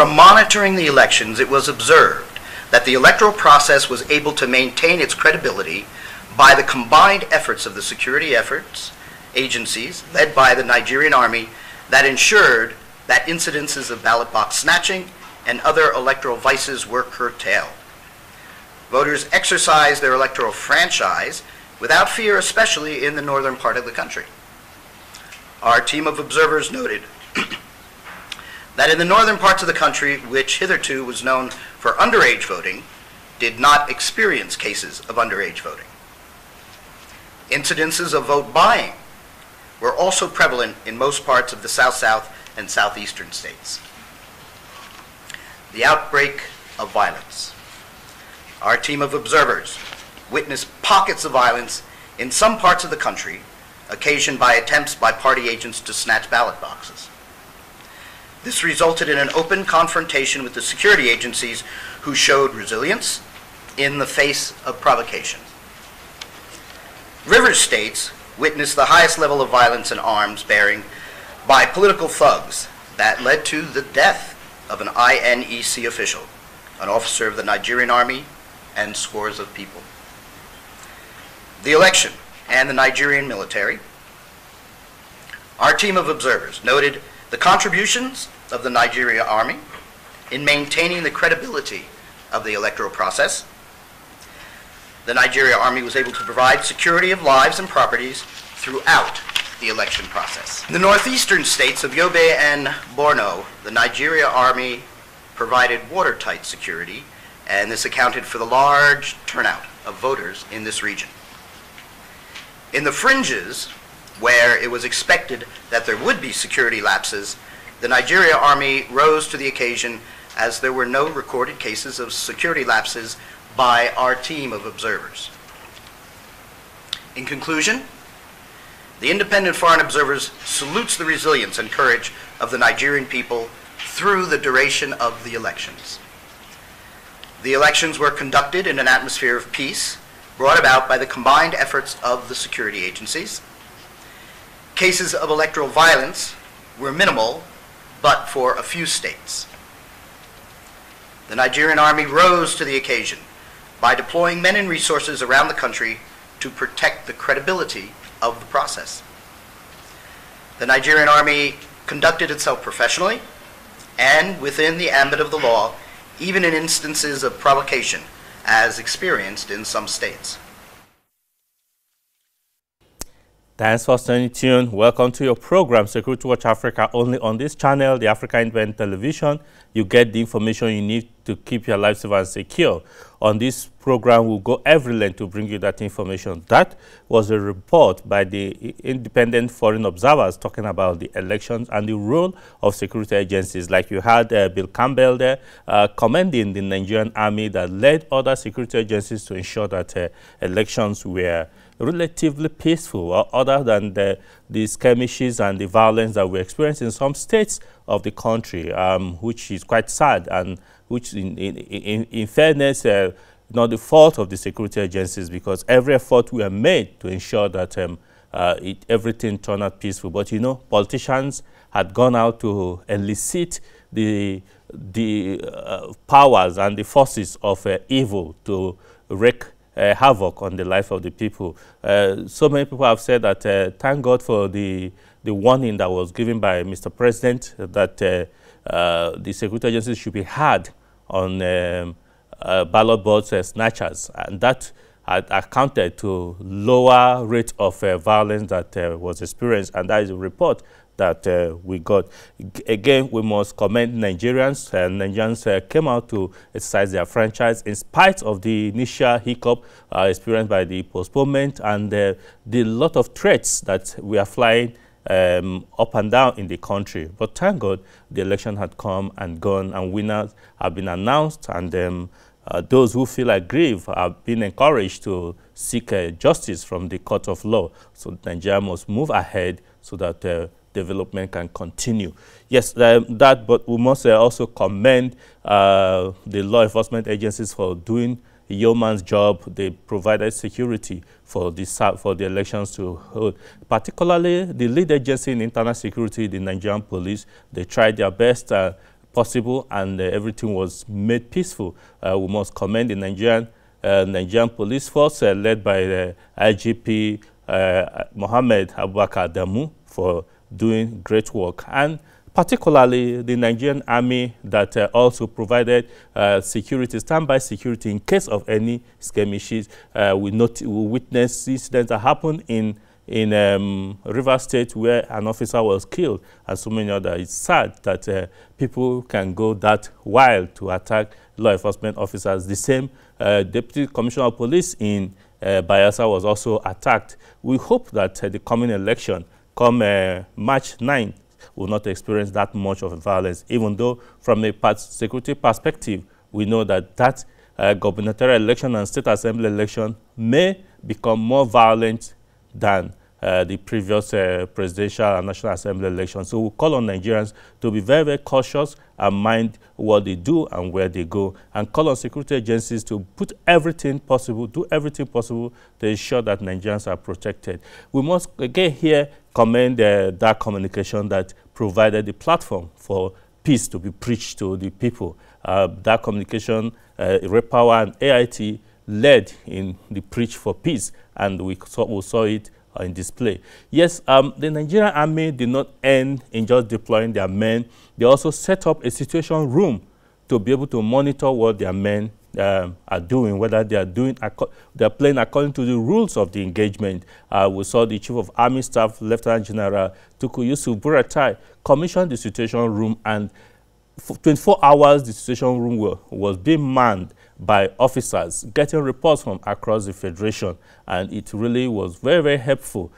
From monitoring the elections, it was observed that the electoral process was able to maintain its credibility by the combined efforts of the security agencies led by the Nigerian Army that ensured that incidences of ballot box snatching and other electoral vices were curtailed. Voters exercised their electoral franchise without fear, especially in the northern part of the country. Our team of observers noted that in the northern parts of the country, which hitherto was known for underage voting, did not experience cases of underage voting. Incidences of vote buying were also prevalent in most parts of the South and southeastern states. The outbreak of violence. Our team of observers witnessed pockets of violence in some parts of the country occasioned by attempts by party agents to snatch ballot boxes. This resulted in an open confrontation with the security agencies who showed resilience in the face of provocation. River states witnessed the highest level of violence and arms bearing by political thugs that led to the death of an INEC official, an officer of the Nigerian Army, and scores of people. The election and the Nigerian military. Our team of observers noted the contributions of the Nigerian Army in maintaining the credibility of the electoral process. The Nigerian Army was able to provide security of lives and properties throughout the election process. In the northeastern states of Yobe and Borno, the Nigerian Army provided watertight security, and this accounted for the large turnout of voters in this region. In the fringes, where it was expected that there would be security lapses, the Nigerian Army rose to the occasion as there were no recorded cases of security lapses by our team of observers. In conclusion, the independent foreign observers salutes the resilience and courage of the Nigerian people through the duration of the elections. The elections were conducted in an atmosphere of peace brought about by the combined efforts of the security agencies. Cases of electoral violence were minimal, but for a few states. The Nigerian Army rose to the occasion by deploying men and resources around the country to protect the credibility of the process. The Nigerian Army conducted itself professionally and within the ambit of the law, even in instances of provocation, as experienced in some states. Thanks for staying tuned. Welcome to your program, Security Watch Africa, only on this channel, the AfricaTelevision. You get the information you need to keep your life safe and secure. On this program, we'll go every length to bring you that information. That was a report by the independent foreign observers talking about the elections and the role of security agencies. Like you had Bill Campbell there commending the Nigerian Army that led other security agencies to ensure that elections were relatively peaceful, or other than the skirmishes and the violence that we experience in some states of the country, which is quite sad, and which in fairness, not the fault of the security agencies, because every effort we have made to ensure that everything turned out peaceful. But you know, politicians had gone out to elicit the powers and the forces of evil to wreak havoc on the life of the people. So many people have said that thank God for the warning that was given by Mr. President that the security agencies should be hard on ballot box snatchers, and that had accounted to lower rate of violence that was experienced, and that is a report that we got. Again, we must commend Nigerians. Nigerians came out to exercise their franchise in spite of the initial hiccup experienced by the postponement and the lot of threats that we are flying up and down in the country. But thank God, the election had come and gone, and winners have been announced, and those who feel aggrieved have been encouraged to seek justice from the court of law. So Nigeria must move ahead so that development can continue. Yes, but we must also commend the law enforcement agencies for doing a yeoman's job. They provided security for the elections to hold. Particularly the lead agency in internal security, the Nigerian police, they tried their best. possible, and everything was made peaceful. We must commend the Nigerian police force led by the IGP Mohammed Abubakar Adamu for doing great work, and particularly the Nigerian army that also provided security, standby security in case of any skirmishes. We witnessed incidents that happened in Rivers State where an officer was killed, and so many others. It's sad that people can go that wild to attack law enforcement officers. The same Deputy Commissioner of Police in Bayelsa was also attacked. We hope that the coming election, come March 9th, will not experience that much of violence, even though from a security perspective, we know that gubernatorial election and state assembly election may become more violent than the previous presidential and national assembly election. So we call on Nigerians to be very, very cautious and mind what they do and where they go, and call on security agencies to put everything possible, do everything possible to ensure that Nigerians are protected. We must again here commend that communication that provided the platform for peace to be preached to the people. That communication, Repower and AIT led in the preach for peace, and we saw it in display. Yes, the Nigerian army did not end in just deploying their men. They also set up a situation room to be able to monitor what their men are doing, whether they are playing according to the rules of the engagement. We saw the Chief of Army Staff, Lieutenant General Tukur Yusuf Buratai, commissioned the situation room, and for 24 hours the situation room was being manned by officers getting reports from across the Federation, and it really was very, very helpful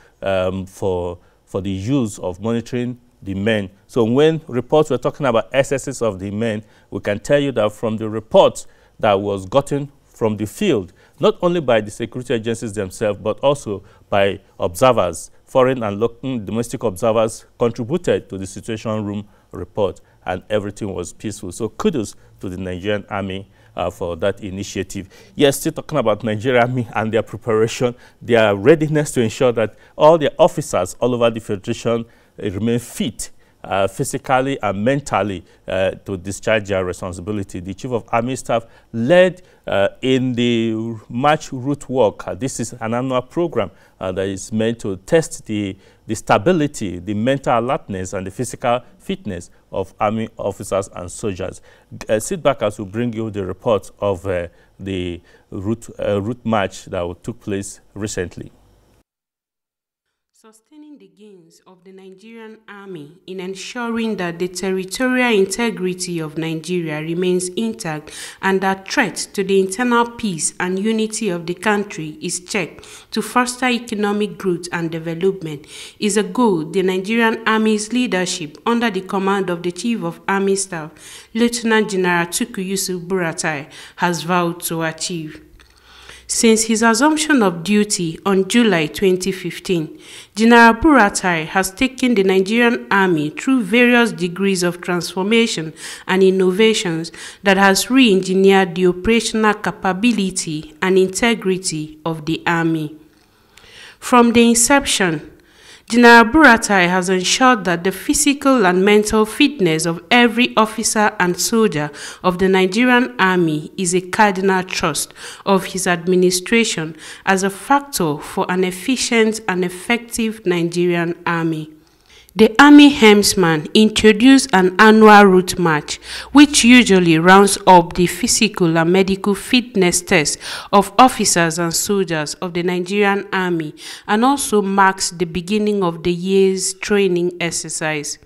for the use of monitoring the men. So when reports were talking about excesses of the men, we can tell you that from the reports that was gotten from the field, not only by the security agencies themselves, but also by observers, foreign and local domestic observers contributed to the situation room report, and everything was peaceful. So kudos to the Nigerian Army for that initiative. Yes, still talking about Nigerian Army and their preparation, their readiness to ensure that all their officers all over the Federation remain fit physically and mentally to discharge their responsibility. The Chief of Army Staff led in the March route walk. This is an annual program that is meant to test the stability, the mental alertness, and the physical fitness of Army officers and soldiers. Sit back as we bring you the report of the route march that took place recently. Sustaining the gains of the Nigerian Army in ensuring that the territorial integrity of Nigeria remains intact and that threat to the internal peace and unity of the country is checked to foster economic growth and development is a goal the Nigerian Army's leadership under the command of the Chief of Army Staff, Lieutenant General Tukur Yusuf Buratai, has vowed to achieve. Since his assumption of duty on July 2015, General Buratai has taken the Nigerian Army through various degrees of transformation and innovations that has re-engineered the operational capability and integrity of the Army. From the inception, General Buratai has ensured that the physical and mental fitness of every officer and soldier of the Nigerian Army is a cardinal thrust of his administration as a factor for an efficient and effective Nigerian Army. The Army Helmsman introduced an annual route march, which usually rounds up the physical and medical fitness tests of officers and soldiers of the Nigerian Army and also marks the beginning of the year's training exercise.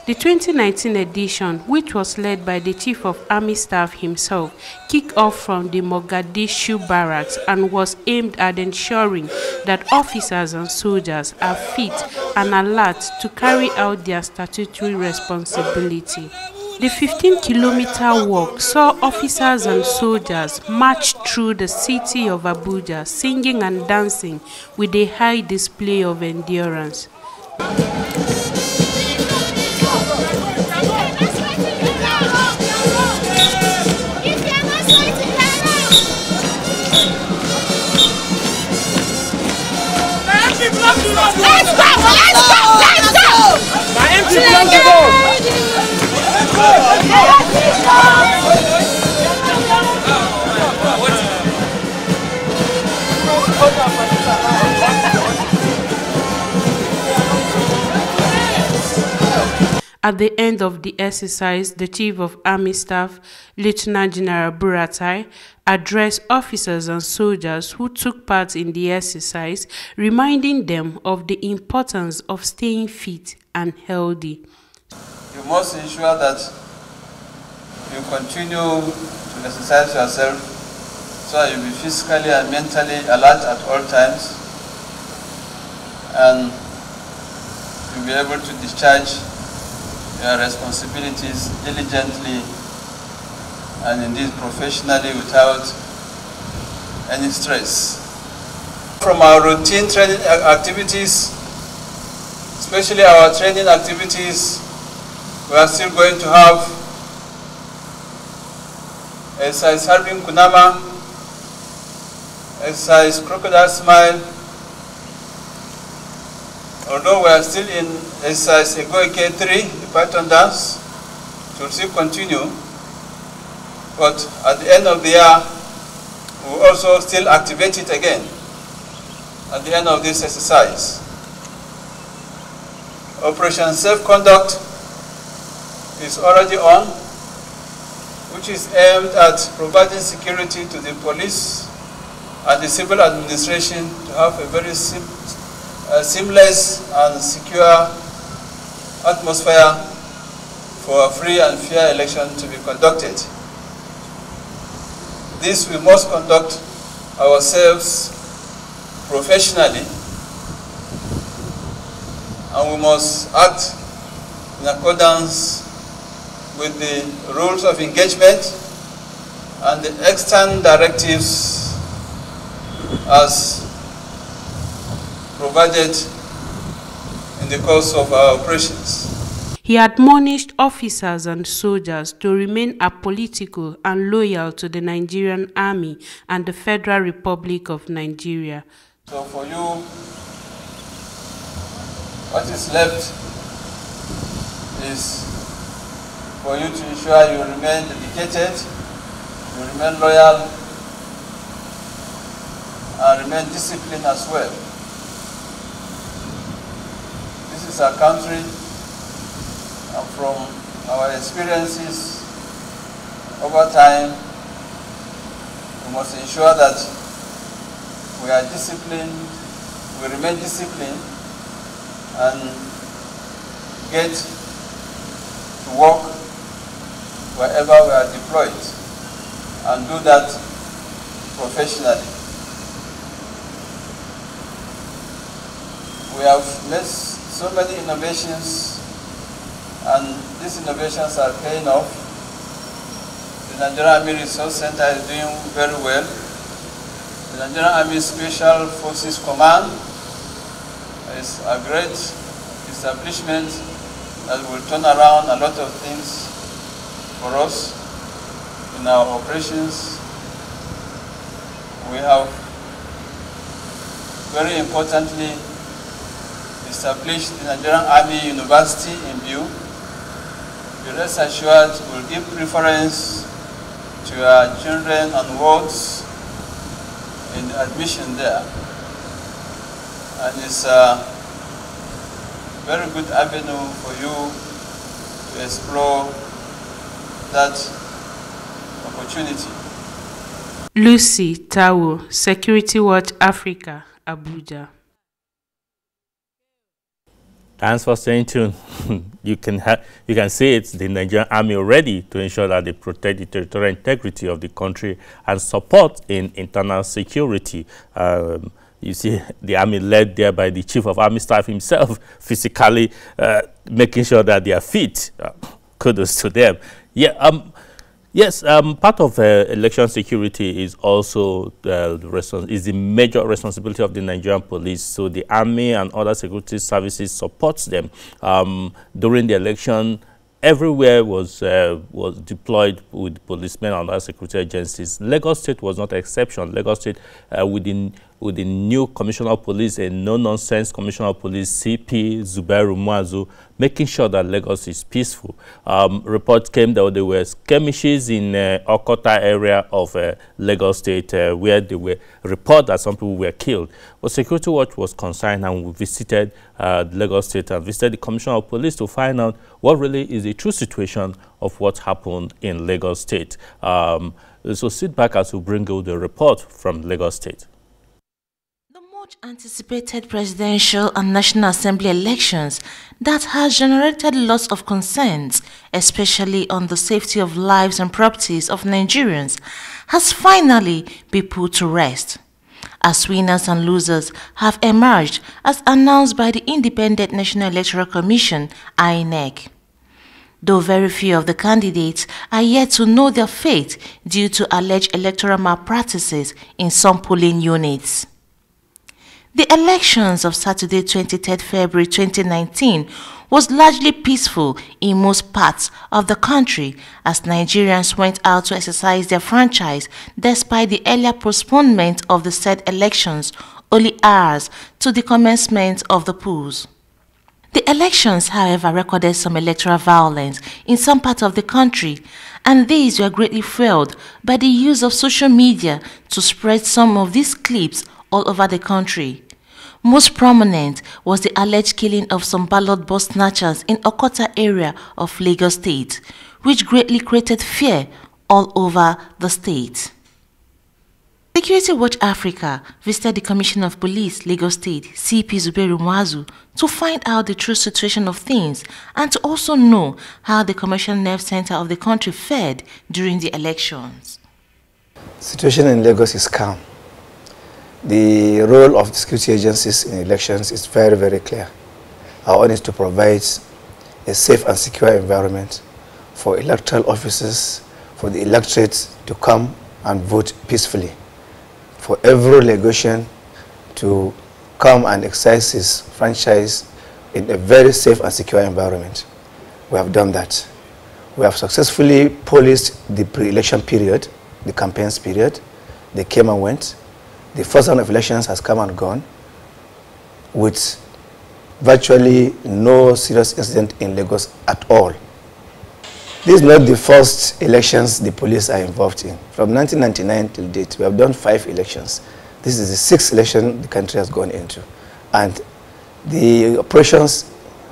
The 2019 edition, which was led by the Chief of Army Staff himself, kicked off from the Mogadishu barracks and was aimed at ensuring that officers and soldiers are fit and alert to carry out their statutory responsibility. The 15-kilometer walk saw officers and soldiers march through the city of Abuja, singing and dancing with a high display of endurance. Let's go! My empty belongs to go! At the end of the exercise, the Chief of Army Staff, Lieutenant General Buratai, addressed officers and soldiers who took part in the exercise, reminding them of the importance of staying fit and healthy. You must ensure that you continue to exercise yourself so that you'll be physically and mentally alert at all times, and you'll be able to discharge your responsibilities diligently and indeed professionally without any stress. From our routine training activities, especially our training activities, we are still going to have exercise Harbin Kunama, exercise Crocodile Smile. Although we are still in exercise Egoike 3, the Python dance, it will still continue. But at the end of the year, we will also still activate it again at the end of this exercise. Operation Safe Conduct is already on, which is aimed at providing security to the police and the civil administration to have a very seamless and secure atmosphere for a free and fair election to be conducted. This we must conduct ourselves professionally, and we must act in accordance with the rules of engagement and the extant directives as provided in the course of our operations. He admonished officers and soldiers to remain apolitical and loyal to the Nigerian Army and the Federal Republic of Nigeria. So for you, what is left is for you to ensure you remain dedicated, you remain loyal, and remain disciplined as well. This is our country, and from our experiences over time, we must ensure that we are disciplined, we remain disciplined, and get to work wherever we are deployed, and do that professionally. We have made so many innovations, and these innovations are paying off. The Nigerian Army Resource Center is doing very well. The Nigerian Army Special Forces Command is a great establishment that will turn around a lot of things for us in our operations. We have, very importantly, established the Nigerian Army University in Biu. Be rest assured we'll give preference to our children and wards in the admission there. And it's a very good avenue for you to explore that opportunity. Lucy Tawo, Security Watch Africa, Abuja. Thanks for staying tuned. You can see it's the Nigerian Army ready to ensure that they protect the territorial integrity of the country and support in internal security. You see the Army led there by the Chief of Army Staff himself, physically making sure that they are fit. Kudos to them. Yeah. Yes, part of election security is also the major responsibility of the Nigerian police. So the army and other security services supports them. During the election, everywhere was deployed with policemen and other security agencies. Lagos State was not an exception. Lagos State, within with the new Commissioner of Police, a no-nonsense Commissioner of Police, CP Zubairu Muazu, making sure that Lagos is peaceful. Reports came that there were skirmishes in Okota area of Lagos State where there were reports that some people were killed. But Security Watch was concerned, and we visited Lagos State and visited the Commissioner of Police to find out what really is the true situation of what happened in Lagos State. So sit back as we bring you the report from Lagos State. The much anticipated presidential and National Assembly elections that has generated lots of concerns, especially on the safety of lives and properties of Nigerians, has finally been put to rest, as winners and losers have emerged as announced by the Independent National Electoral Commission, INEC. Though very few of the candidates are yet to know their fate due to alleged electoral malpractices in some polling units. The elections of Saturday, 23 February 2019 was largely peaceful in most parts of the country as Nigerians went out to exercise their franchise despite the earlier postponement of the said elections only hours to the commencement of the polls. The elections, however, recorded some electoral violence in some parts of the country, and these were greatly fueled by the use of social media to spread some of these clips all over the country. Most prominent was the alleged killing of some ballot box snatchers in Okota area of Lagos State, which greatly created fear all over the state. Security Watch Africa visited the Commissioner of Police, Lagos State, CP Zubairu Muazu, to find out the true situation of things and to also know how the commercial nerve center of the country fared during the elections. The situation in Lagos is calm. The role of the security agencies in elections is very, very clear. Our aim is to provide a safe and secure environment for electoral officers, for the electorate to come and vote peacefully, for every Lagosian to come and exercise his franchise in a very safe and secure environment. We have done that. We have successfully policed the pre-election period, the campaigns period. They came and went. The first round of elections has come and gone with virtually no serious incident in Lagos at all. This is not the first elections the police are involved in. From 1999 till date, we have done 5 elections. This is the 6th election the country has gone into. And the operations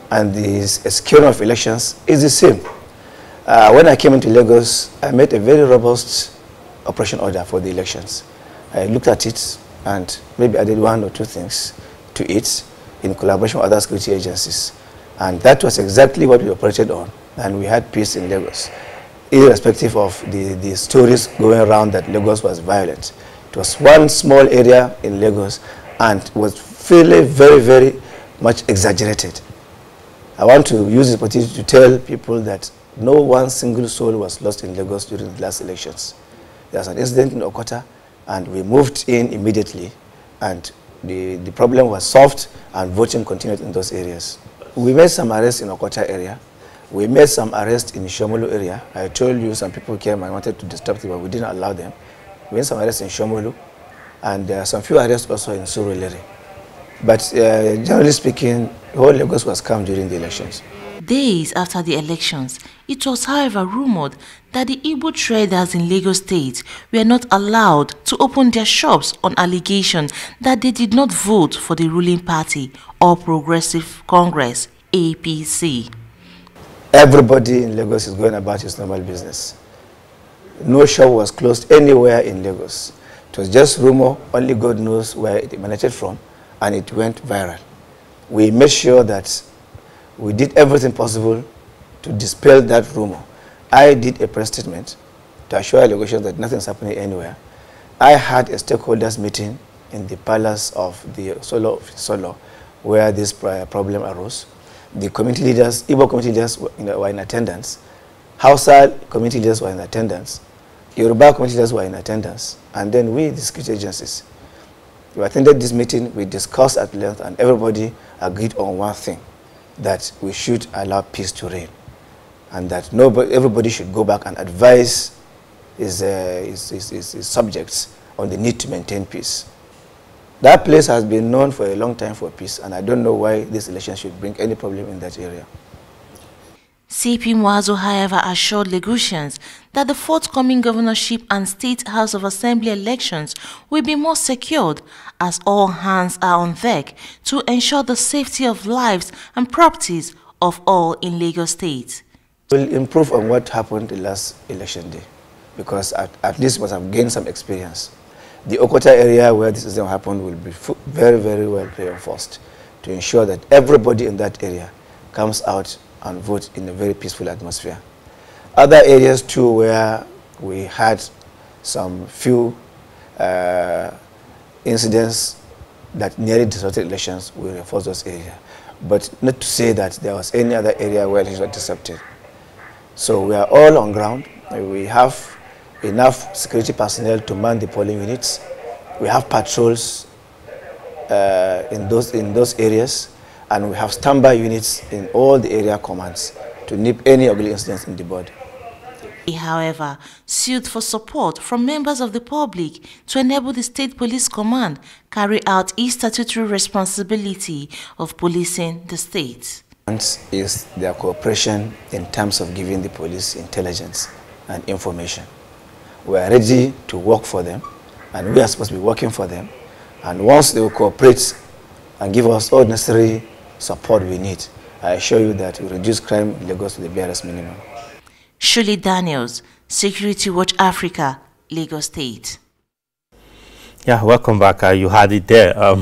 and the execution of elections is the same. When I came into Lagos, I made a very robust operation order for the elections. I looked at it and maybe added 1 or 2 things to it in collaboration with other security agencies. And that was exactly what we operated on. And we had peace in Lagos, irrespective of the stories going around that Lagos was violent. It was one small area in Lagos and was really very, very much exaggerated. I want to use this opportunity to tell people that no one single soul was lost in Lagos during the last elections. There was an incident in Okota, and we moved in immediately, and the problem was solved, and voting continued in those areas. We made some arrests in Okota area. We made some arrests in Shomolu area. I told you some people came and wanted to disturb them, but we didn't allow them. We made some arrests in Shomolu, and there are some few arrests also in Surulere. But generally speaking, the whole Lagos was calm during the elections. Days after the elections, it was however rumored that the Igbo traders in Lagos State were not allowed to open their shops on allegation that they did not vote for the ruling party, All Progressive Congress, APC. Everybody in Lagos is going about his normal business. No shop was closed anywhere in Lagos. It was just rumor, only God knows where it emanated from, and it went viral. We made sure that we did everything possible to dispel that rumor. I did a press statement to assure Lagosians that nothing is happening anywhere. I had a stakeholders meeting in the palace of the Solo, where this problem arose. The community leaders, Igbo community leaders were in attendance. Hausa community leaders were in attendance. Yoruba community leaders were in attendance. And then we, the security agencies, we attended this meeting, we discussed at length, and everybody agreed on one thing, that we should allow peace to reign, and that everybody should go back and advise his subjects on the need to maintain peace. That place has been known for a long time for peace, and I don't know why this election should bring any problem in that area. CP Mwazo, however, assured Lagosians that the forthcoming governorship and State House of Assembly elections will be more secured, as all hands are on deck to ensure the safety of lives and properties of all in Lagos State. We'll improve on what happened the last election day, because at least must have gained some experience. The Okota area where this incident happened will be very, very well reinforced to ensure that everybody in that area comes out and vote in a very peaceful atmosphere. Other areas too where we had some few incidents that nearly disrupted elections, we reinforce those areas. But not to say that there was any other area where elections were disrupted. So we are all on ground. We have enough security personnel to man the polling units. We have patrols in those areas, and we have standby units in all the area commands to nip any ugly incidents in the body. He, however, sued for support from members of the public to enable the State Police Command carry out its statutory responsibility of policing the state. Is their cooperation in terms of giving the police intelligence and information. We are ready to work for them, and we are supposed to be working for them. And once they will cooperate and give us all necessary support we need, I assure you that we reduce crime in Lagos to the barest minimum. Shirley Daniels, Security Watch Africa, Lagos State. Yeah, welcome back. You had it there.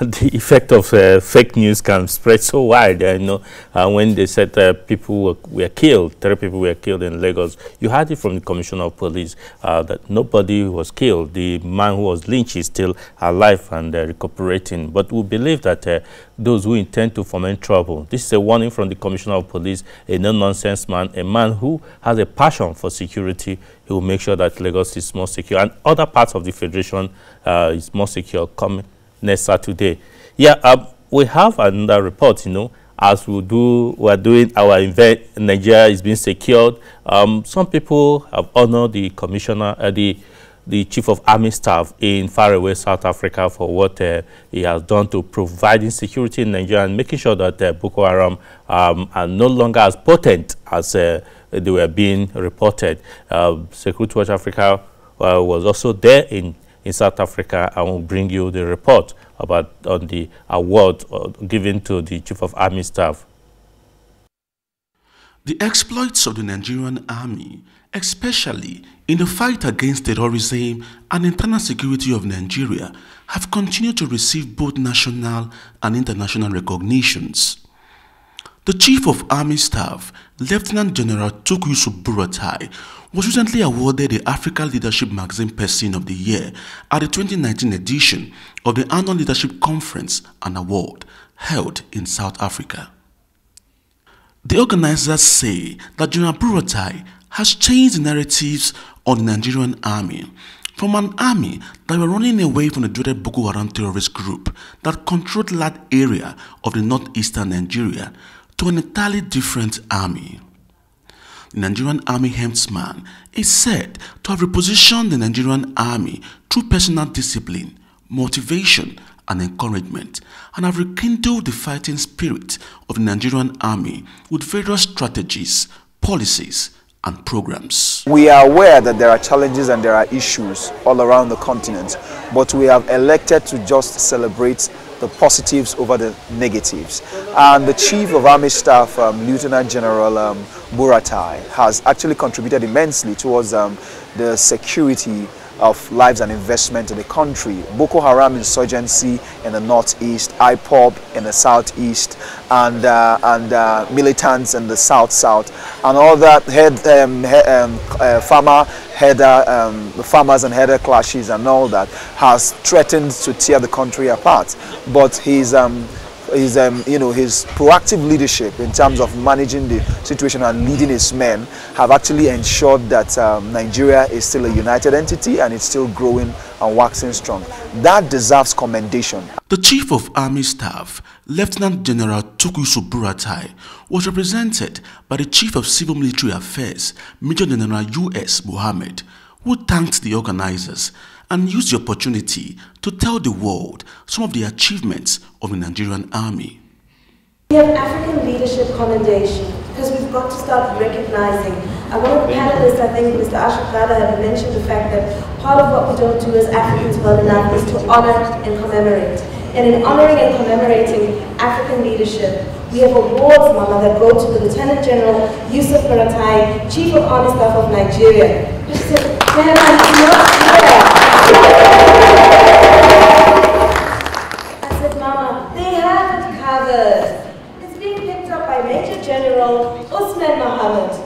The effect of fake news can spread so wide. When they said people were killed, 3 people were killed in Lagos, you heard it from the Commissioner of Police that nobody was killed. The man who was lynched is still alive and recuperating. But we believe that those who intend to foment trouble, this is a warning from the Commissioner of Police, a no-nonsense man, a man who has a passion for security. He will make sure that Lagos is more secure and other parts of the Federation is more secure coming next Saturday. Yeah, we have another report, as we're doing our event, Nigeria is being secured. Some people have honored the commissioner, the chief of army staff in faraway South Africa for what he has done to providing security in Nigeria and making sure that Boko Haram are no longer as potent as they were being reported. Security Watch Africa was also there in South Africa, and will bring you the report on the award given to the Chief of Army Staff. The exploits of the Nigerian Army, especially in the fight against terrorism and internal security of Nigeria, have continued to receive both national and international recognitions. The Chief of Army Staff, Lieutenant General Tukuisu Buratai, was recently awarded the Africa Leadership Magazine Person of the Year at the 2019 edition of the Annual Leadership Conference and Award held in South Africa. The organizers say that General Buratai has changed the narratives on the Nigerian army from an army that were running away from the dreaded Boko Haram terrorist group that controlled large area of the northeastern Nigeria to an entirely different army. The Nigerian Army helmsman is said to have repositioned the Nigerian Army through personal discipline, motivation, and encouragement, and have rekindled the fighting spirit of the Nigerian Army with various strategies, policies, and programs. We are aware that there are challenges and there are issues all around the continent, but we have elected to just celebrate the positives over the negatives. And the Chief of Army Staff, Lieutenant General Buratai, has actually contributed immensely towards the security of lives and investment in the country. Boko Haram insurgency in the northeast, IPOB in the southeast, and militants in the south, and all that farmers and header clashes and all that has threatened to tear the country apart. But his proactive leadership in terms of managing the situation and leading his men have actually ensured that Nigeria is still a united entity and it's still growing and waxing strong. That deserves commendation. The Chief of Army Staff, Lieutenant General Tukuisu Buratai, was represented by the Chief of Civil Military Affairs, Major General U.S. Mohammed, who thanked the organizers and used the opportunity to tell the world some of the achievements of the Nigerian Army. We have African Leadership Commendation because we've got to start recognizing. And one of the panelists, I think Mr. AfricaTelevision, had mentioned the fact that part of what we don't do as Africans well enough is to honor and commemorate. And in honoring and commemorating African leadership, we have awards, Mama, that go to the Lieutenant General Yusuf Baratai, Chief of Army Staff of Nigeria. I said, Mama, they have it covered. It's being picked up by Major General Usman Mohammed.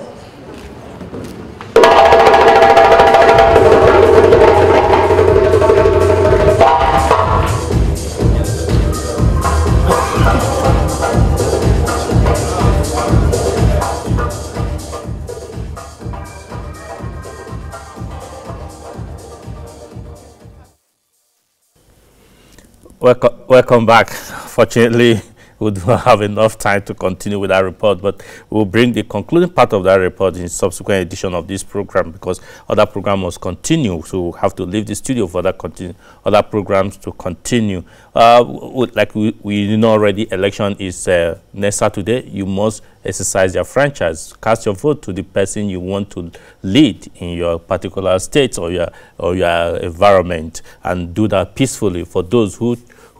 Welcome back. Fortunately, we don't have enough time to continue with that report, but we'll bring the concluding part of that report in subsequent edition of this program, because other programs must continue, so we'll have to leave the studio for other programs to continue. Like we know already, election is next Saturday. You must exercise your franchise, cast your vote to the person you want to lead in your particular state or your environment, and do that peacefully. For those who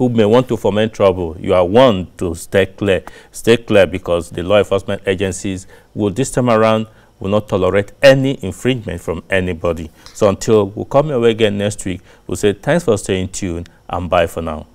may want to foment trouble, you are warned to stay clear. Stay clear, because the law enforcement agencies will this time around will not tolerate any infringement from anybody. So until we come your way again next week, we'll say thanks for staying tuned and bye for now.